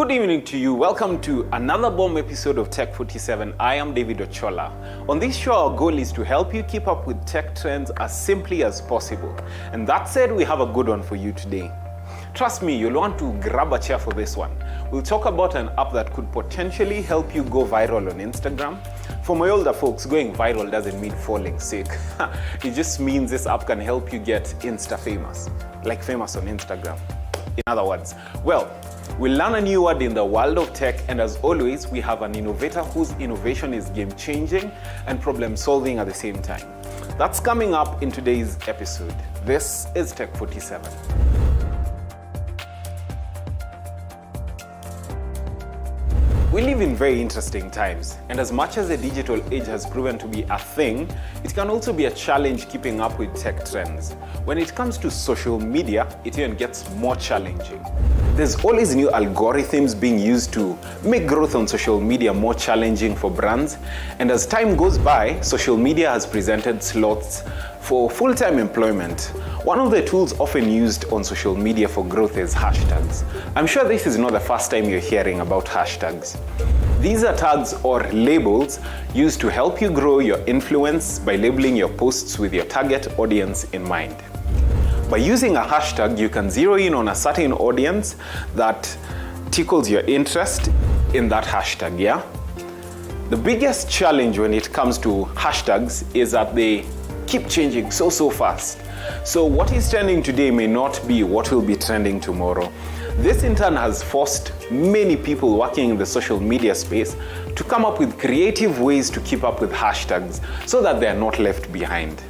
Good evening to you. Welcome to another bomb episode of TECH47. I am David Ochola. On this show, our goal is to help you keep up with tech trends as simply as possible. And that said, we have a good one for you today. Trust me, you'll want to grab a chair for this one. We'll talk about an app that could potentially help you go viral on Instagram. For my older folks, going viral doesn't mean falling sick. It just means this app can help you get Insta famous, like famous on Instagram. In other words, well, we'll learn a new word in the world of tech, and as always, we have an innovator whose innovation is game-changing and problem-solving at the same time. That's coming up in today's episode. This is TECH47. We live in very interesting times, and as much as the digital age has proven to be a thing, it can also be a challenge keeping up with tech trends. When it comes to social media, it even gets more challenging. There's always new algorithms being used to make growth on social media more challenging for brands, and as time goes by, social media has presented slots for full-time employment. One of the tools often used on social media for growth is hashtags. I'm sure this is not the first time you're hearing about hashtags. These are tags or labels used to help you grow your influence by labeling your posts with your target audience in mind. By using a hashtag, you can zero in on a certain audience that tickles your interest in that hashtag, yeah? The biggest challenge when it comes to hashtags is that they keep changing so fast. So what is trending today may not be what will be trending tomorrow. This in turn has forced many people working in the social media space to come up with creative ways to keep up with hashtags so that they are not left behind.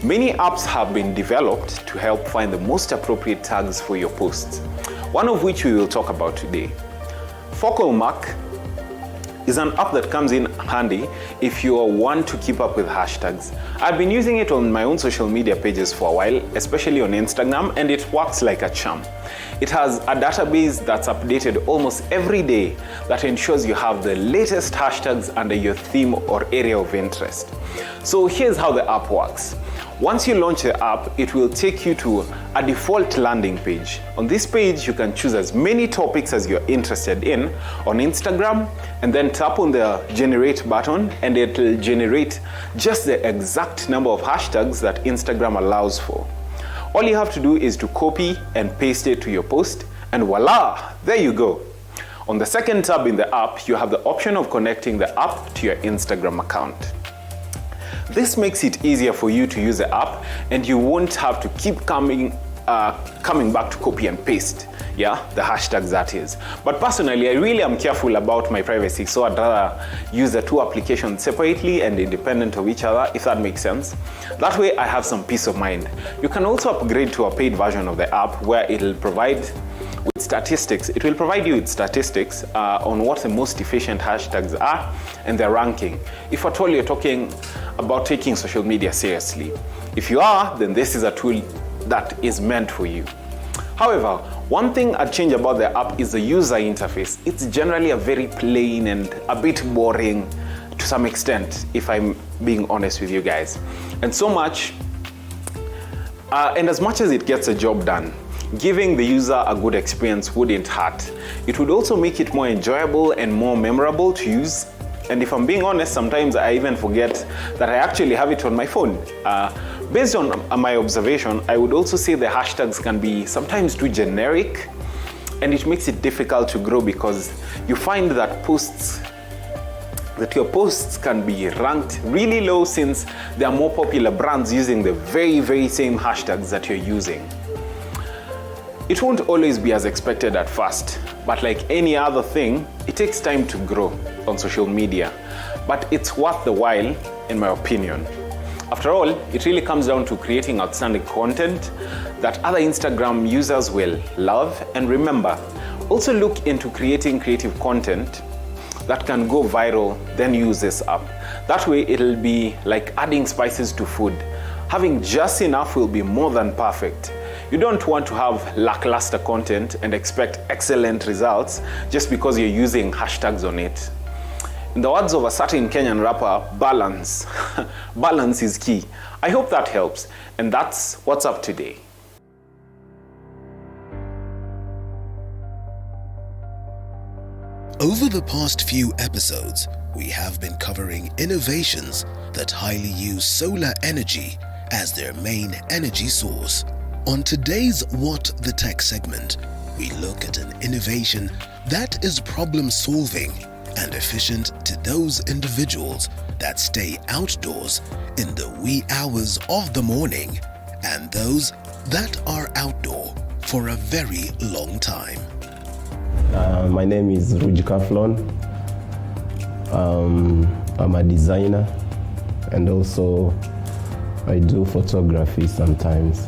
Many apps have been developed to help find the most appropriate tags for your posts, one of which we will talk about today. Focalmark is an app that comes in handy if you want to keep up with hashtags. I've been using it on my own social media pages for a while, especially on Instagram, and it works like a charm. It has a database that's updated almost every day that ensures you have the latest hashtags under your theme or area of interest. So here's how the app works. Once you launch the app, it will take you to a default landing page. On this page, you can choose as many topics as you're interested in on Instagram, and then tap on the generate button, and it will generate just the exact number of hashtags that Instagram allows for. All you have to do is to copy and paste it to your post, and voila, there you go. On the second tab in the app, you have the option of connecting the app to your Instagram account. This makes it easier for you to use the app, and you won't have to keep coming back to copy and paste, yeah, the hashtags that is. But personally, I really am careful about my privacy, so I'd rather use the two applications separately and independent of each other, if that makes sense. That way I have some peace of mind. You can also upgrade to a paid version of the app where it'll provide with statistics. It will provide you with statistics on what the most efficient hashtags are and their ranking, if at all you're talking about taking social media seriously. If you are, then this is a tool that is meant for you. However, one thing I'd change about the app is the user interface. It's generally a very plain and a bit boring to some extent, if I'm being honest with you guys. And as much as it gets a job done, giving the user a good experience wouldn't hurt. It would also make it more enjoyable and more memorable to use. And if I'm being honest, sometimes I even forget that I actually have it on my phone. Based on my observation, I would also say the hashtags can be sometimes too generic, and it makes it difficult to grow because you find that your posts can be ranked really low since there are more popular brands using the very same hashtags that you're using. It won't always be as expected at first, but like any other thing, it takes time to grow on social media. But it's worth the while, in my opinion. After all, it really comes down to creating outstanding content that other Instagram users will love and remember. Also look into creating creative content that can go viral, then use this app. That way it'll be like adding spices to food. Having just enough will be more than perfect. You don't want to have lackluster content and expect excellent results just because you're using hashtags on it. In the words of a certain Kenyan rapper, balance. Balance is key. I hope that helps, and that's what's up today. Over the past few episodes, we have been covering innovations that highly use solar energy as their main energy source. On today's What the Tech segment, we look at an innovation that is problem-solving and efficient to those individuals that stay outdoors in the wee hours of the morning and those that are outdoor for a very long time. My name is Ruj Kaflon. I'm a designer and also I do photography sometimes.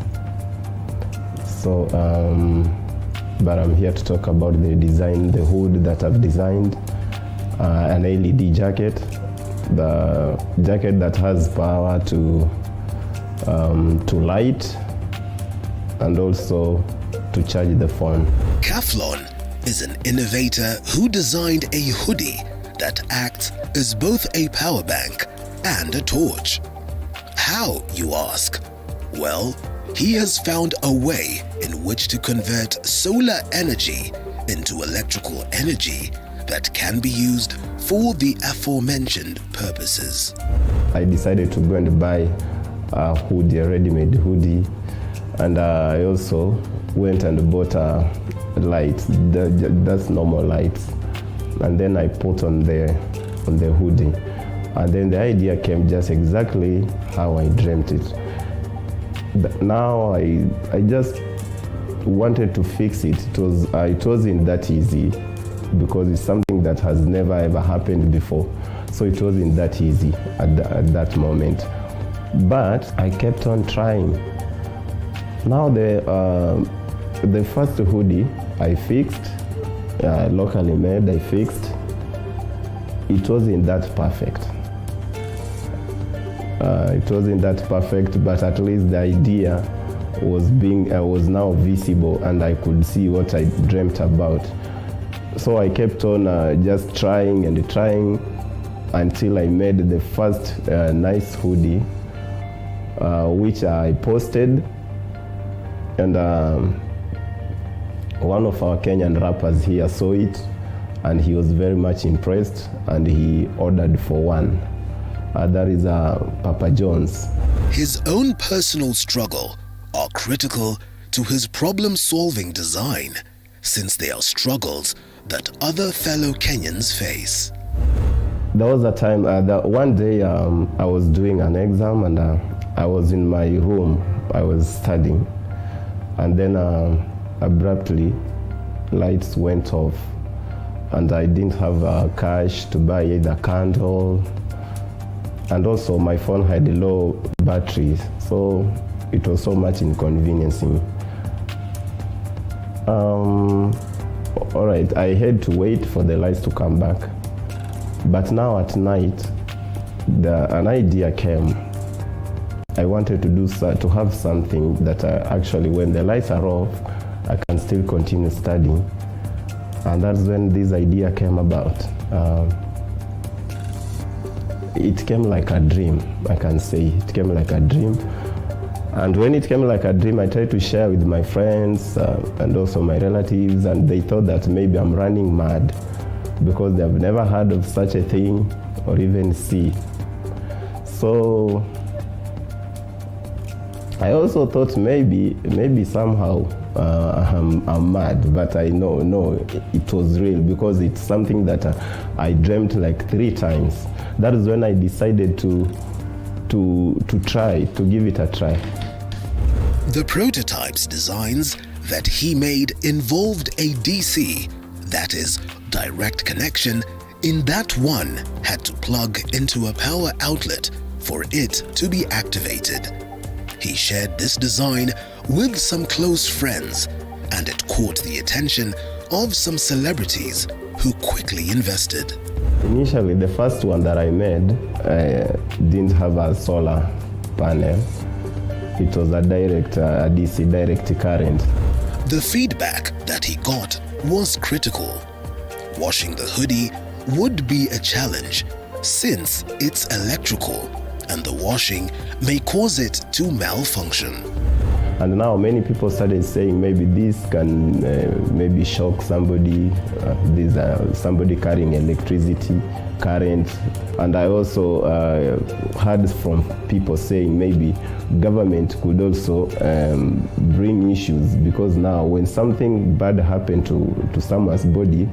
So, but I'm here to talk about the hood that I've designed, an LED jacket, the jacket that has power to light and also to charge the phone. Kaflon is an innovator who designed a hoodie that acts as both a power bank and a torch. How, you ask? Well, he has found a way in which to convert solar energy into electrical energy that can be used for the aforementioned purposes. I decided to go and buy a hoodie, a ready-made hoodie, and I also went and bought lights, that's normal lights, and then I put on the hoodie, and then the idea came just exactly how I dreamt it. But now I just wanted to fix it. It wasn't that easy because it's something that has never ever happened before, so it wasn't that easy at that moment. But I kept on trying. Now the first hoodie I fixed, locally made, I fixed. It wasn't that perfect. But at least the idea was now visible and I could see what I dreamt about. So I kept on just trying and trying until I made the first nice hoodie, which I posted, and one of our Kenyan rappers here saw it and he was very much impressed and he ordered for one. That is Papa John's. His own personal struggle are critical to his problem-solving design, since they are struggles that other fellow Kenyans face. There was a time, one day I was doing an exam and I was in my room, I was studying, and then abruptly lights went off and I didn't have cash to buy either candle, and also my phone had low battery, so it was so much inconveniencing. All right, I had to wait for the lights to come back. But now at night, an idea came. I wanted to have something that actually, when the lights are off, I can still continue studying. And that's when this idea came about. It came like a dream, I can say. It came like a dream. And when it came like a dream, I tried to share with my friends and also my relatives, and they thought that maybe I'm running mad because they've never heard of such a thing or even see. So I also thought maybe somehow I'm mad, but I know it was real because it's something that I dreamt like 3 times. That is when I decided to try, to give it a try. The prototype's designs that he made involved a DC, that is, direct connection, in that one had to plug into a power outlet for it to be activated. He shared this design with some close friends, and it caught the attention of some celebrities who quickly invested. Initially, the first one that I made didn't have a solar panel. It was a DC direct current. The feedback that he got was critical. Washing the hoodie would be a challenge since it's electrical and the washing may cause it to malfunction. And now many people started saying maybe this can maybe shock somebody, somebody carrying electricity, current. And I also heard from people saying maybe government could also bring issues, because now when something bad happened to someone's body,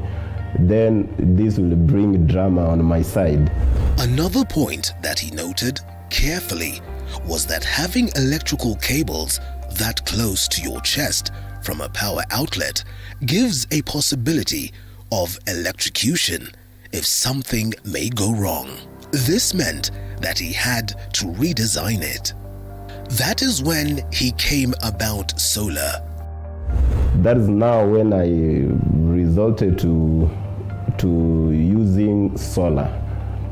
then this will bring drama on my side. Another point that he noted carefully was that having electrical cables that close to your chest from a power outlet gives a possibility of electrocution if something may go wrong. This meant that he had to redesign it. That is when he came about solar. That is now when I resorted to using solar.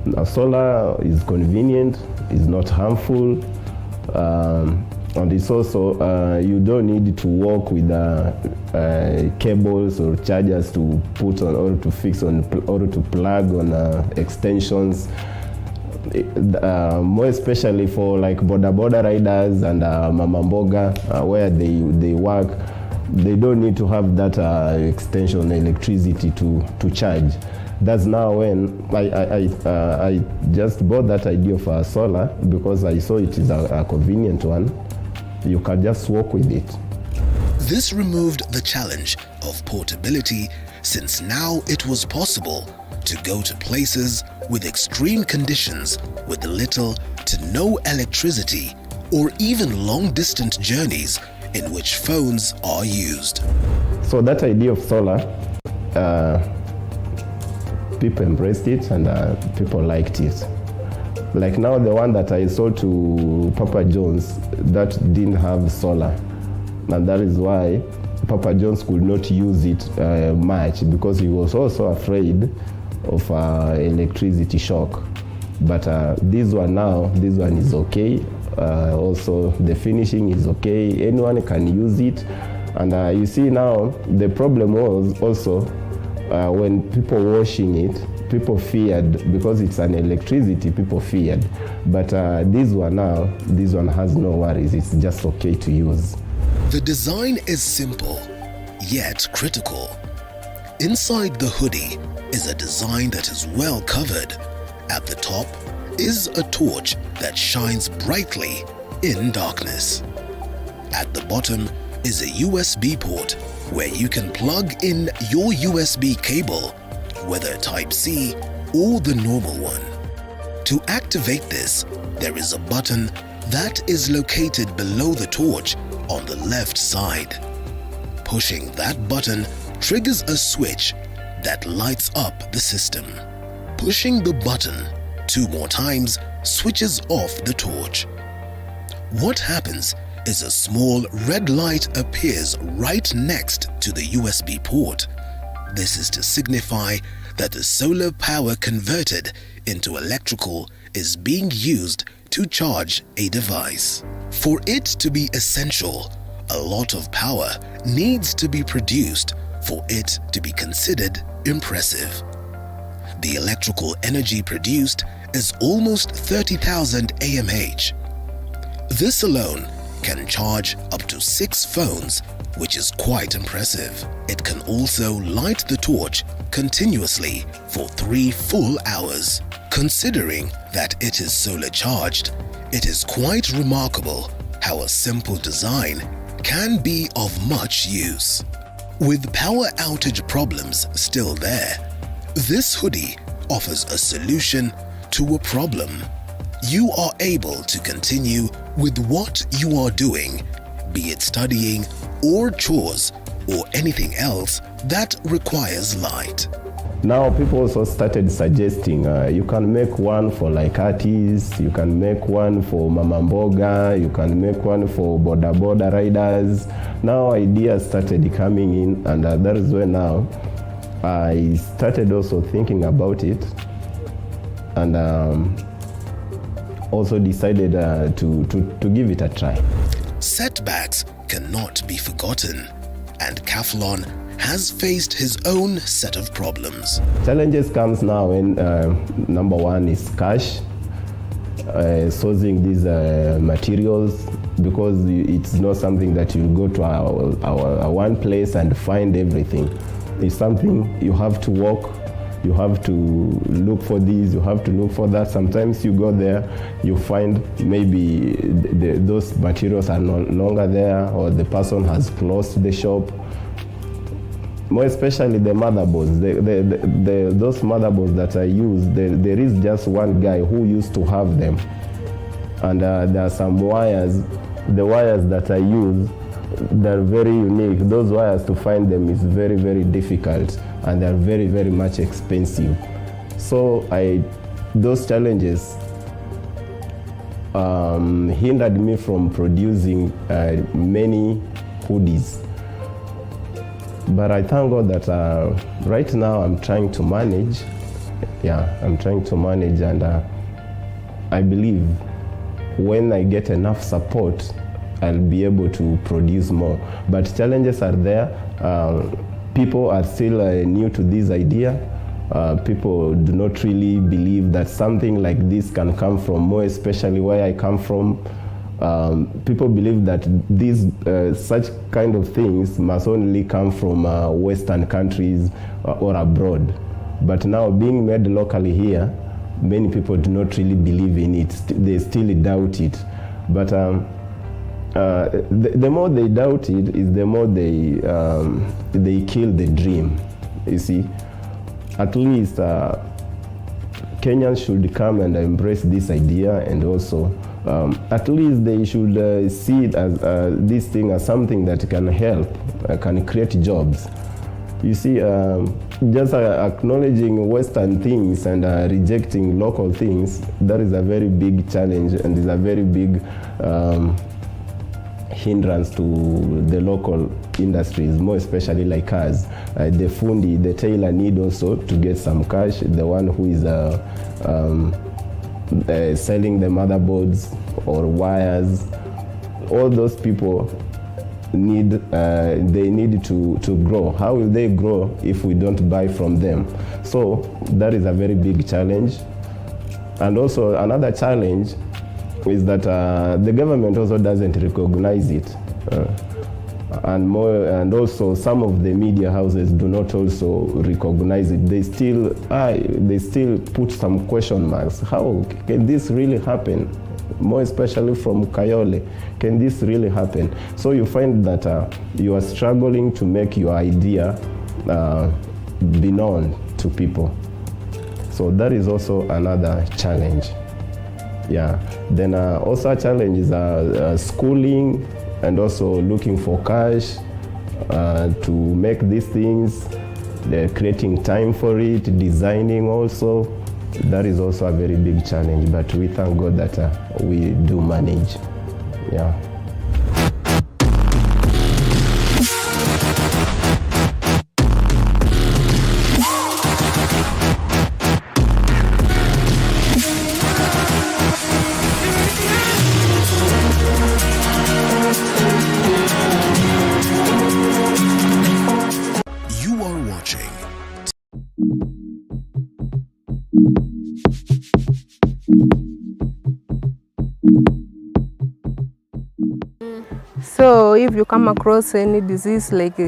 Now, solar is convenient, is not harmful, and it's also you don't need to work with cables or chargers to put on or to fix on or to plug on extensions. More especially for like border riders and mama mboga, where they work, they don't need to have that extension electricity to charge. That's now when I just bought that idea of solar, because I saw it is a convenient one. You can just work with it. This removed the challenge of portability, since now it was possible to go to places with extreme conditions with little to no electricity, or even long-distance journeys in which phones are used. So that idea of solar, people embraced it and people liked it. Like now the one that I sold to Papa John's, that didn't have solar, and that is why Papa John's could not use it much, because he was also afraid of electricity shock. But this one is okay. Also the finishing is okay, anyone can use it. And you see now the problem was also when people washing it, people feared, because it's an electricity, people feared. But this one has no worries, it's just okay to use. The design is simple, yet critical. Inside the hoodie is a design that is well covered. At the top is a torch that shines brightly in darkness. At the bottom is a USB port where you can plug in your USB cable, whether Type-C or the normal one. To activate this, there is a button that is located below the torch on the left side. Pushing that button triggers a switch that lights up the system. Pushing the button 2 more times switches off the torch. What happens is a small red light appears right next to the USB port. This is to signify that the solar power converted into electrical is being used to charge a device. For it to be essential, a lot of power needs to be produced for it to be considered impressive. The electrical energy produced is almost 30,000 AMH. This alone can charge up to 6 phones, which is quite impressive. It can also light the torch continuously for 3 full hours. Considering that it is solar charged, it is quite remarkable how a simple design can be of much use. With power outage problems still there, this hoodie offers a solution to a problem. You are able to continue with what you are doing, be it studying or chores or anything else that requires light. Now people also started suggesting you can make one for like artists, you can make one for mama mboga, you can make one for border riders. Now ideas started coming in, and that is when now I started also thinking about it, and also decided to give it a try. Setbacks cannot be forgotten, and Kaflon has faced his own set of problems. Challenges comes now when number one is cash. sourcing these materials, because it's not something that you go to our one place and find everything. It's something you have to walk, you have to look for these, you have to look for that. Sometimes you go there, you find maybe those materials are no longer there, or the person has closed the shop. More especially the motherboards, those motherboards that I use, there is just one guy who used to have them. And there are some wires, the wires that I use, they're very unique. Those wires, to find them is very, very difficult, and they're very, very much expensive. So those challenges hindered me from producing many hoodies. But I thank God that right now I'm trying to manage. Yeah, I'm trying to manage, and I believe when I get enough support, I'll be able to produce more. But challenges are there. People are still new to this idea. People do not really believe that something like this can come from, more especially where I come from. People believe that these such kind of things must only come from Western countries or abroad. But now, being made locally here, many people do not really believe in it. They still doubt it. But the more they doubt it, is the more they kill the dream. You see, at least Kenyans should come and embrace this idea, and also at least they should see it as this thing as something that can help, can create jobs. You see, just acknowledging Western things and rejecting local things, that is a very big challenge, and is a very big hindrance to the local industries, more especially like us. The fundi, the tailor, need also to get some cash. The one who is selling the motherboards or wires, all those people need to grow. How will they grow if we don't buy from them? So that is a very big challenge. And also another challenge is that the government also doesn't recognize it. And also some of the media houses do not also recognize it. They still put some question marks. How can this really happen? More especially from Kayole, can this really happen? So you find that you are struggling to make your idea be known to people. So that is also another challenge. Yeah. Then also a challenge is schooling, and also looking for cash to make these things, creating time for it, designing also. That is also a very big challenge, but we thank God that we do manage. Yeah. You are watching. So if you come across any disease like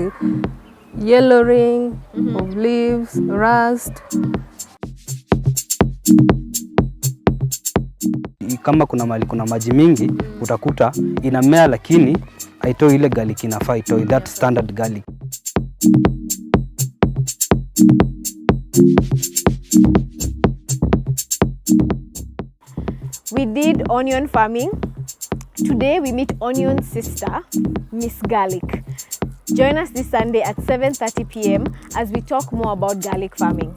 yellowing of leaves, rust, kama kuna mali kuna maji mingi utakuta inamea, lakini haitoi ile garlic inafaa itoi, that standard garlic. We did onion farming. Today we meet Onion's sister, Miss Garlic. Join us this Sunday at 7:30 p.m. as we talk more about garlic farming.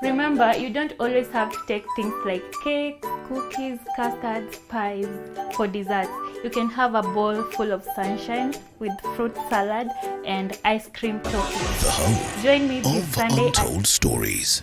Remember, you don't always have to take things like cakes, cookies, custards, pies for desserts. You can have a bowl full of sunshine with fruit salad and ice cream toppings. The Home Join me this of Sunday Untold Stories.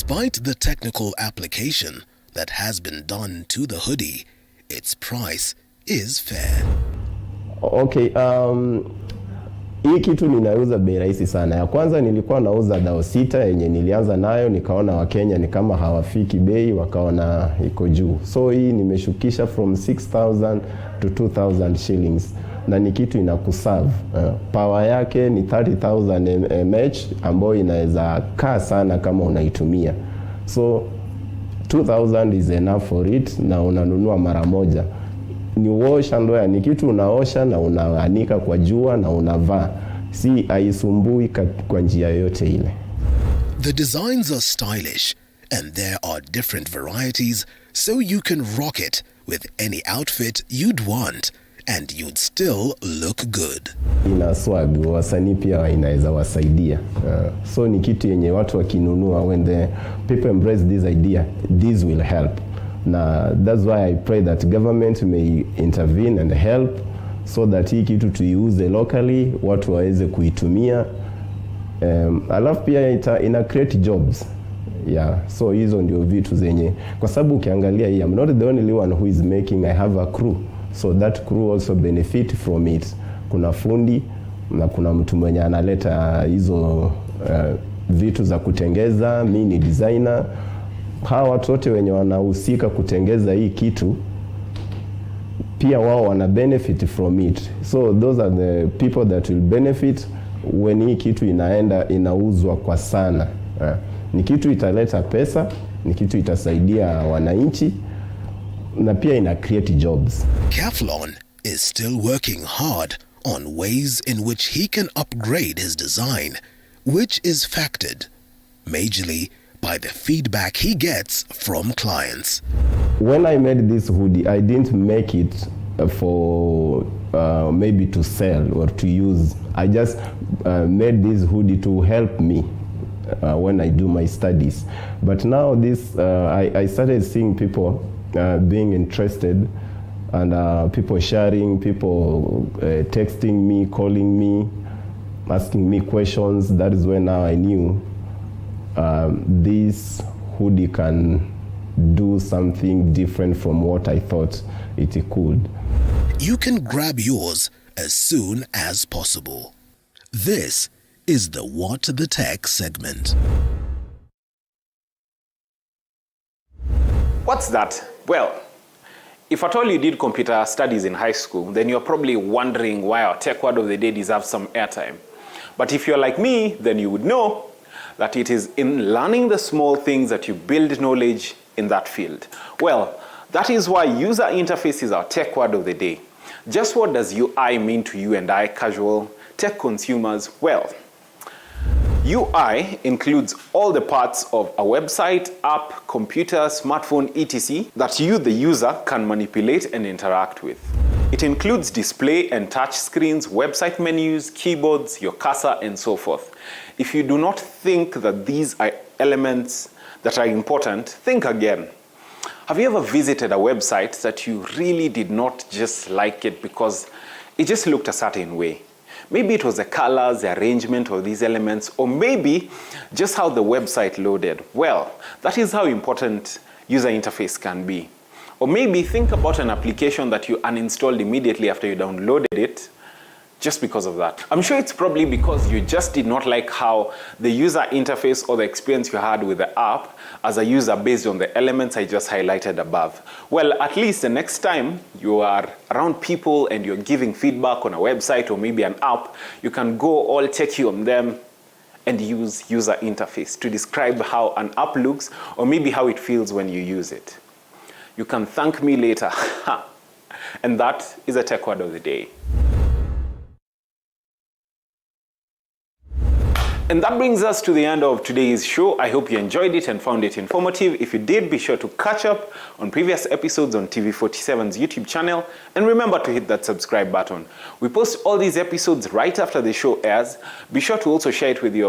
Despite the technical application that has been done to the hoodie, its price is fair. Okay, hii kitu ninauza bei rahisi sana. Ya kwanza nilikuwa nauza dao 6 yenye nilianza nayo, nikaona Wakenya ni kama hawafiki bei, wakaona iko juu. So hii nimeshukisha from 6,000 to 2,000 shillings. Na ni kitu inakuserve. Power yake ni 30,000 mAh ambayo inaweza kaa sana kama unaitumia. So 2,000 is enough for it na unanunua mara moja. Ni wash and wear, ni kitu unaosha na unaanika kwa jua na unavaa. Si haisumbui kwa njia yote ile. The designs are stylish and there are different varieties, so you can rock it with any outfit you'd want and you'd still look good. Ina swag, wasanii pia inaweza wasaidia. So ni kitu yenye watu wakinunua, when the people embrace this idea, this will help. Na that's why I pray that government may intervene and help so that hii kitu tuiuze locally, watu waweze kuitumia. Alafu pia ina create jobs. Yeah, so hizo ndio vitu zenye, kwa sababu ukiangalia hii, I'm not the only one who is making, I have a crew. So that crew also benefit from it. Kuna fundi na kuna mtu mwenye analeta hizo vitu za kutengeza, mimi ni designer. Hawa watu wote wenye wanahusika kutengeza hii kitu pia wao wana benefit from it. So those are the people that will benefit when hii kitu inauzwa kwa sana. Ni kitu italeta pesa, ni kitu itasaidia wananchi na pia ina create jobs. Keflon is still working hard on ways in which he can upgrade his design, which is factored majorly by the feedback he gets from clients. When I made this hoodie, I didn't make it for maybe to sell or to use. I just made this hoodie to help me when I do my studies. But now this, I started seeing people being interested and people sharing, people texting me, calling me, asking me questions. That is when now I knew this hoodie can do something different from what I thought it could. You can grab yours as soon as possible. This is the What the Tech segment. What's that? Well, if at all you did computer studies in high school, then you're probably wondering why our tech word of the day deserves some airtime. But if you're like me, then you would know that it is in learning the small things that you build knowledge in that field. Well, that is why user interface is our tech word of the day. Just what does UI mean to you and I, casual tech consumers? Well, UI includes all the parts of a website, app, computer, smartphone, etc. that you, the user, can manipulate and interact with. It includes display and touch screens, website menus, keyboards, your cursor, and so forth. If you do not think that these are elements that are important, think again. Have you ever visited a website that you really did not just like it because it just looked a certain way? Maybe it was the colors, the arrangement of these elements, or maybe just how the website loaded. Well, that is how important user interface can be. Or maybe think about an application that you uninstalled immediately after you downloaded it, just because of that. I'm sure it's probably because you just did not like how the user interface or the experience you had with the app as a user based on the elements I just highlighted above. Well, at least the next time you are around people and you're giving feedback on a website or maybe an app, you can go all techie on them and use user interface to describe how an app looks or maybe how it feels when you use it. You can thank me later. And that is a tech word of the day. And that brings us to the end of today's show. I hope you enjoyed it and found it informative. If you did, be sure to catch up on previous episodes on TV47's YouTube channel. And remember to hit that subscribe button. We post all these episodes right after the show airs. Be sure to also share it with your